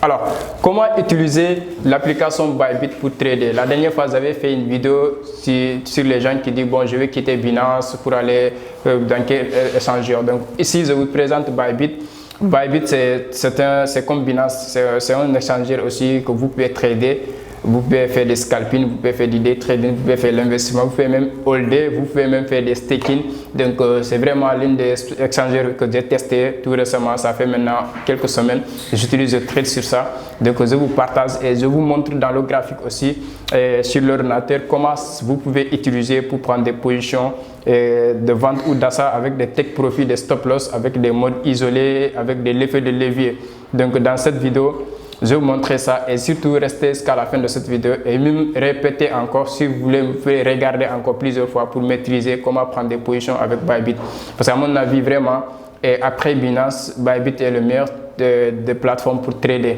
Alors, comment utiliser l'application Bybit pour trader? La dernière fois, j'avais fait une vidéo sur les gens qui disent bon, je vais quitter Binance pour aller dans quel échangeur. Donc ici, je vous présente Bybit. Bybit, c'est comme Binance, c'est un échangeur aussi que vous pouvez trader. Vous pouvez faire des scalping, vous pouvez faire du day trading, vous pouvez faire l'investissement, vous pouvez même holder, vous pouvez même faire des staking. Donc c'est vraiment l'une des échangeurs que j'ai testé tout récemment, ça fait maintenant quelques semaines. J'utilise le trade sur ça. Donc je vous partage et je vous montre dans le graphique aussi sur l'ordinateur comment vous pouvez utiliser pour prendre des positions de vente ou d'achat avec des take profit, des stop loss, avec des modes isolés, avec des effets de levier. Donc dans cette vidéo, je vais vous montrer ça et surtout restez jusqu'à la fin de cette vidéo et même répétez encore si vous voulez, vous pouvez regarder encore plusieurs fois pour maîtriser comment prendre des positions avec Bybit. Parce qu'à mon avis vraiment, et après Binance, Bybit est le meilleur des plateformes pour trader.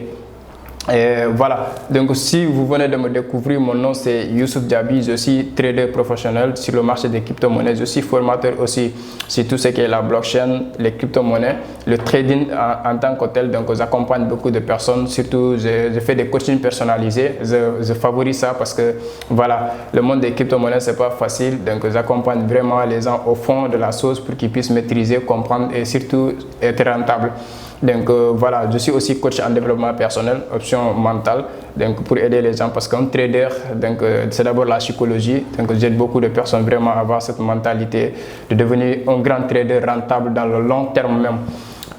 Et voilà, donc si vous venez de me découvrir, mon nom c'est Youssouf Diaby, je suis trader professionnel sur le marché des crypto-monnaies, je suis formateur aussi sur tout ce qui est la blockchain, les crypto-monnaies, le trading en tant que tel. Donc j'accompagne beaucoup de personnes, surtout je fais des coachings personnalisés, je favorise ça parce que voilà, le monde des crypto-monnaies c'est pas facile, donc j'accompagne vraiment les gens au fond de la chose pour qu'ils puissent maîtriser, comprendre et surtout être rentables. Donc voilà, je suis aussi coach en développement personnel, option mentale, donc pour aider les gens parce qu'un trader, c'est d'abord la psychologie, donc j'aide beaucoup de personnes vraiment à avoir cette mentalité de devenir un grand trader rentable dans le long terme même.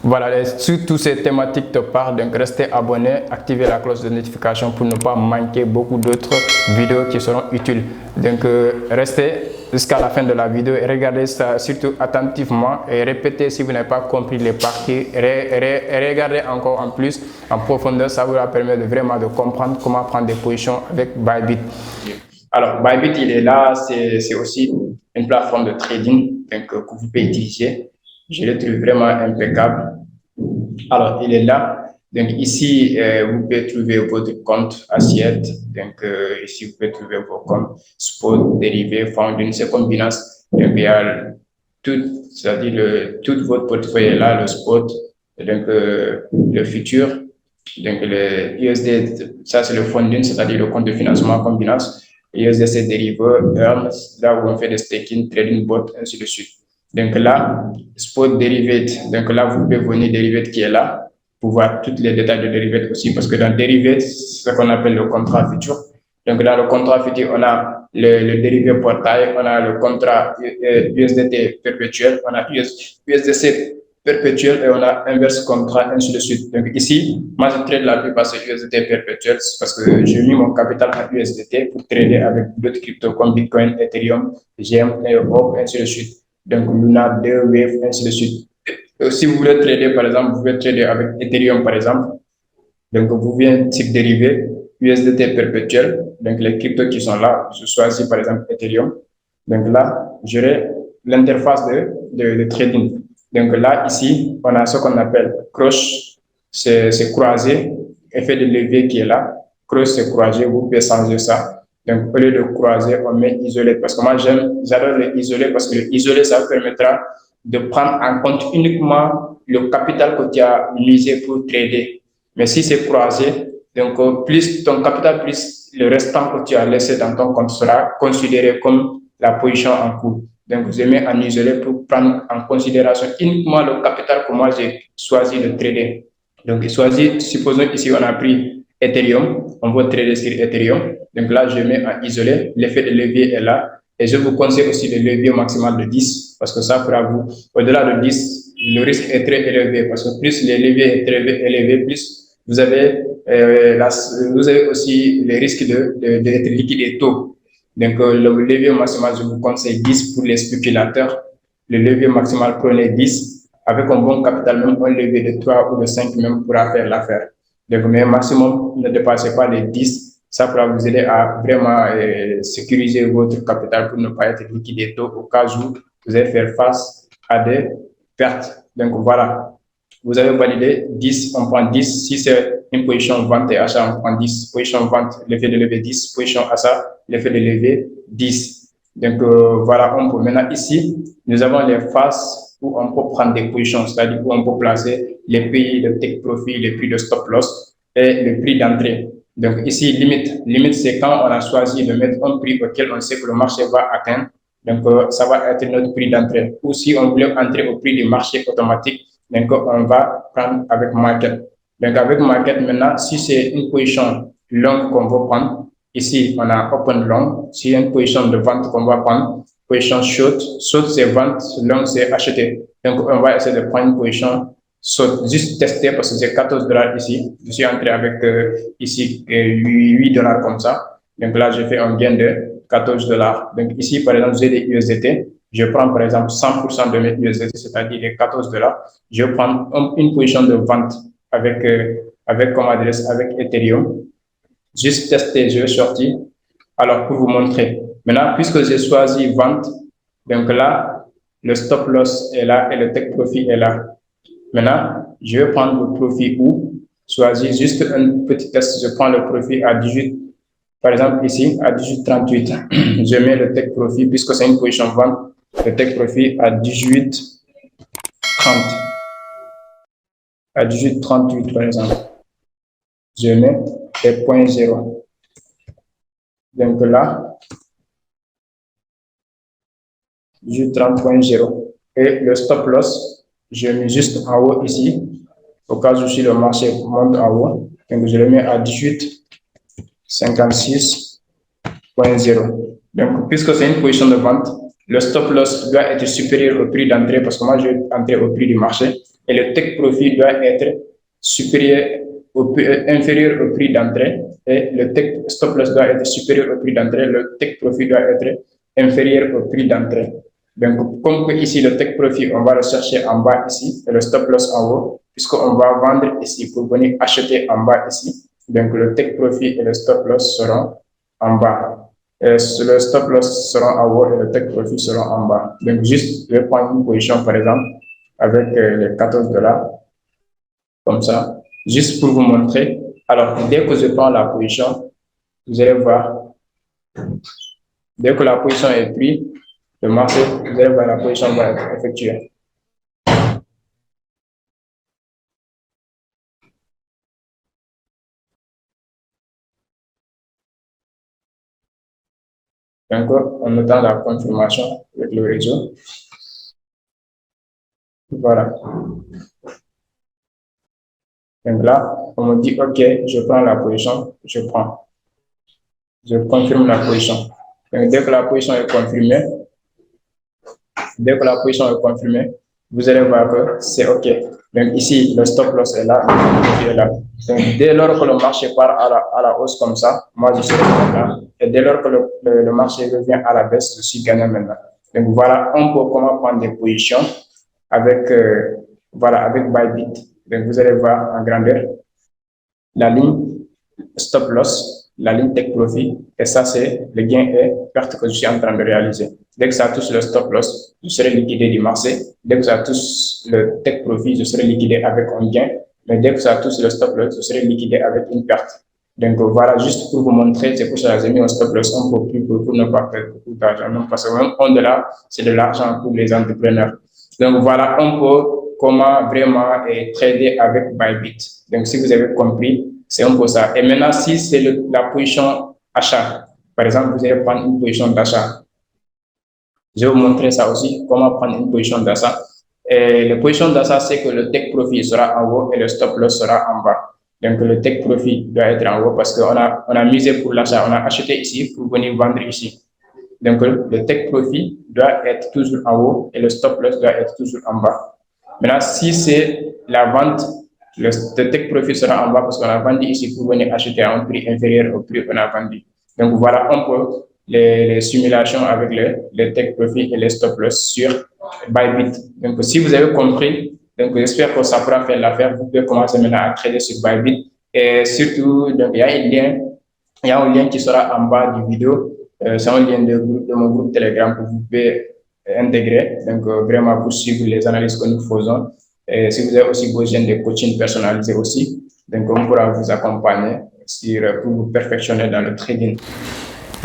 Voilà, et sur toutes ces thématiques te parlent, donc restez abonné, activez la cloche de notification pour ne pas manquer beaucoup d'autres vidéos qui seront utiles. Donc restez jusqu'à la fin de la vidéo et regardez ça surtout attentivement et répétez si vous n'avez pas compris les parties, regardez encore en plus en profondeur, ça vous permet de vraiment de comprendre comment prendre des positions avec Bybit. Alors Bybit il est là, c'est aussi une plateforme de trading donc, que vous pouvez utiliser. Je le trouve vraiment impeccable. Alors, il est là. Donc, ici, vous pouvez trouver votre compte assiette. Donc, ici, vous pouvez trouver vos comptes spot, dérivés, founding, c'est comme Binance. Donc, il y a tout, c'est-à-dire tout votre portefeuille est là, le spot, donc le futur, donc le USD, ça c'est le funding, c'est-à-dire le compte de financement comme Binance. USDC dérivé, Earn, là où on fait des staking, trading bot, ainsi de suite. Donc là, spot derivative. Donc là, vous pouvez venir derivative qui est là pour voir tous les détails de derivative aussi parce que dans derivative, c'est ce qu'on appelle le contrat futur. Donc dans le contrat futur, on a le dérivé portail, on a le contrat USDT perpétuel, on a USDC perpétuel et on a inverse contrat, ainsi de suite. Donc ici, moi je trade la plupart sur USDT perpétuel parce que j'ai mis mon capital en USDT pour trader avec d'autres cryptos comme Bitcoin, Ethereum, GM, Europe, ainsi de suite. Donc Luna, Wave, ainsi de suite. Si vous voulez trader, par exemple, vous pouvez trader avec Ethereum, par exemple. Donc vous venez type dérivé, USDT perpétuel. Donc les cryptos qui sont là, je choisis par exemple Ethereum. Donc là, j'aurai l'interface de trading. Donc là, ici, on a ce qu'on appelle croche, c'est croisé, effet de levier qui est là. Croche, c'est croisé, vous pouvez changer ça. Donc, au lieu de croiser, on met isolé. Parce que moi, j'adore le isolé parce que le isolé, ça permettra de prendre en compte uniquement le capital que tu as misé pour trader. Mais si c'est croisé, donc plus ton capital, plus le restant que tu as laissé dans ton compte sera considéré comme la position en cours. Donc, je mets en isolé pour prendre en considération uniquement le capital que moi j'ai choisi de trader. Donc, supposons ici on a pris Ethereum, on va trader sur Ethereum. Donc là, je mets en isolé, l'effet de levier est là. Et je vous conseille aussi le levier maximal de 10 parce que ça fera vous, au-delà de 10, le risque est très élevé parce que plus le levier est très élevé, plus vous avez, vous avez aussi les risques d'être liquide et tôt. Donc, le levier maximal, je vous conseille 10 pour les spéculateurs. Le levier maximal, prenez 10. Avec un bon capital, même un levier de 3 ou de 5 même pourra faire l'affaire. Donc, mais maximum, ne dépassez pas les 10. Ça pourra vous aider à vraiment sécuriser votre capital pour ne pas être liquidé tôt au cas où vous allez faire face à des pertes. Donc, voilà. Vous avez validé 10, on prend 10. Si c'est une position vente et achat, on prend 10. Position vente, l'effet de lever 10. Position achat, l'effet de lever 10. Donc, voilà, on peut. Maintenant, ici, nous avons les phases où on peut prendre des positions, c'est-à-dire où on peut placer les prix de take profit, les prix de stop loss. et le prix d'entrée. Donc ici, limite c'est quand on a choisi de mettre un prix auquel on sait que le marché va atteindre. Donc ça va être notre prix d'entrée. Ou si on voulait entrer au prix du marché automatique, donc on va prendre avec market. Donc avec market maintenant, si c'est une position longue qu'on va prendre, ici on a open long. Si une position de vente qu'on va prendre, position short, short c'est vente, long c'est acheter. Donc on va essayer de prendre une position juste tester parce que c'est 14 dollars ici. Je suis entré avec ici 8 dollars comme ça. Donc là, j'ai fait un gain de 14 dollars. Donc ici, par exemple, j'ai des USDT. Je prends par exemple 100% de mes USDT, c'est-à-dire les 14 dollars. Je prends une position de vente avec comme adresse, avec Ethereum. Juste tester, je vais sortir. Alors, pour vous montrer. Maintenant, puisque j'ai choisi vente, donc là, le stop loss est là et le take profit est là. Maintenant, je vais prendre le profit où choisir juste un petit test. Je prends le profit à 18, par exemple ici, à 18,38. Je mets le take profit, puisque c'est une position vente, le take profit à 18,30. À 18,38, par exemple. Je mets les points 0. Donc là, 18,30.0. Et le stop loss, je mets juste en haut ici, au cas où si le marché monte en haut. Donc je le mets à 18,56.0. Donc, puisque c'est une position de vente, le stop loss doit être supérieur au prix d'entrée parce que moi, je vais entrer au prix du marché. Et le take profit doit être inférieur au prix d'entrée. Et le stop loss doit être supérieur au prix d'entrée. Le take profit doit être inférieur au prix d'entrée. Donc, comme ici, le take profit, on va le chercher en bas ici et le stop loss en haut, puisqu'on va vendre ici pour venir acheter en bas ici. Donc, le take profit et le stop loss seront en bas. Le stop loss sera en haut et le take profit sera en bas. Donc, juste, je vais prendre une position, par exemple, avec les 14 dollars, comme ça, juste pour vous montrer. Alors, dès que je prends la position, vous allez voir, dès que la position est prise, le marché, vous allez voir la position va être effectuée. Donc, on attend la confirmation avec le réseau. Voilà. Donc là, on me dit, OK, je prends la position, je prends. Je confirme la position. Donc, dès que la position est confirmée, vous allez voir que c'est OK. Donc ici, le stop loss est là, le profit est là. Donc dès lors que le marché part à la hausse comme ça, moi je serai là. Et dès lors que le marché revient à la baisse, je suis gagnant maintenant. Donc voilà un peu comment prendre des positions avec, avec Bybit. Donc vous allez voir en grandeur la ligne stop loss, la ligne take profit, et ça c'est le gain et perte que je suis en train de réaliser. Dès que ça touche le stop loss, je serai liquidé du marché. Dès que ça touche le take profit, je serai liquidé avec un gain. Mais dès que ça touche le stop loss, je serai liquidé avec une perte. Donc voilà, juste pour vous montrer, c'est pour ça que j'ai mis un stop loss un peu plus pour ne pas perdre beaucoup d'argent. Parce que même au-delà, c'est de l'argent pour les entrepreneurs. Donc voilà un peu comment vraiment trader avec Bybit. Donc si vous avez compris, c'est un peu ça. Et maintenant, si c'est la position achat, par exemple, vous allez prendre une position d'achat. Je vais vous montrer ça aussi, comment prendre une position d'achat. Et la position d'achat, c'est que le take profit sera en haut et le stop loss sera en bas. Donc, le take profit doit être en haut parce qu'on a misé pour l'achat. On a acheté ici pour venir vendre ici. Donc, le take profit doit être toujours en haut et le stop loss doit être toujours en bas. Maintenant, si c'est la vente, le take profit sera en bas parce qu'on a vendu ici pour venir acheter à un prix inférieur au prix qu'on a vendu. Donc, voilà un peu les simulations avec les take profit et les stop loss sur Bybit. Donc, si vous avez compris, donc j'espère que ça pourra faire l'affaire. Vous pouvez commencer maintenant à trader sur Bybit. Et surtout, donc, il y a un lien qui sera en bas du vidéo. C'est un lien de mon groupe Telegram que vous pouvez intégrer, donc vraiment pour suivre les analyses que nous faisons. Et si vous avez aussi besoin de coaching personnalisé aussi, donc on pourra vous accompagner pour vous perfectionner dans le trading.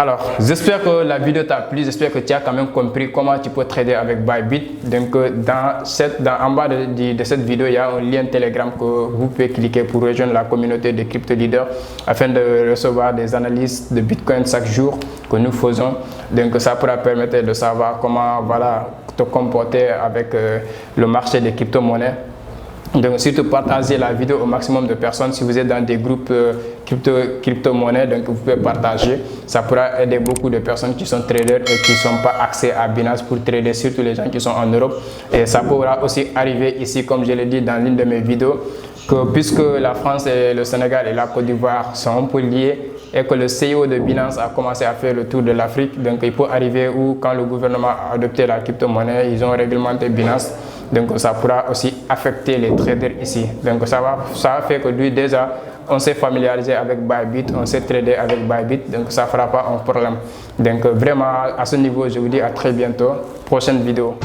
Alors, j'espère que la vidéo t'a plu, j'espère que tu as quand même compris comment tu peux trader avec Bybit. Donc, en bas de cette vidéo, il y a un lien Telegram que vous pouvez cliquer pour rejoindre la communauté de crypto leaders afin de recevoir des analyses de Bitcoin chaque jour que nous faisons. Donc, ça pourra permettre de savoir comment te comporter avec le marché des crypto-monnaies. Donc, surtout partagez la vidéo au maximum de personnes. Si vous êtes dans des groupes crypto-monnaies, donc vous pouvez partager. Ça pourra aider beaucoup de personnes qui sont traders et qui n'ont pas accès à Binance pour trader, surtout les gens qui sont en Europe. Et ça pourra aussi arriver ici, comme je l'ai dit dans l'une de mes vidéos, que puisque la France et le Sénégal et la Côte d'Ivoire sont un peu liés et que le CEO de Binance a commencé à faire le tour de l'Afrique, donc il peut arriver où quand le gouvernement a adopté la crypto-monnaie, ils ont réglementé Binance. Donc ça pourra aussi affecter les traders ici. Donc ça a fait que lui déjà, on s'est familiarisé avec Bybit, on s'est tradé avec Bybit, donc ça ne fera pas un problème. Donc vraiment à ce niveau, je vous dis à très bientôt, prochaine vidéo.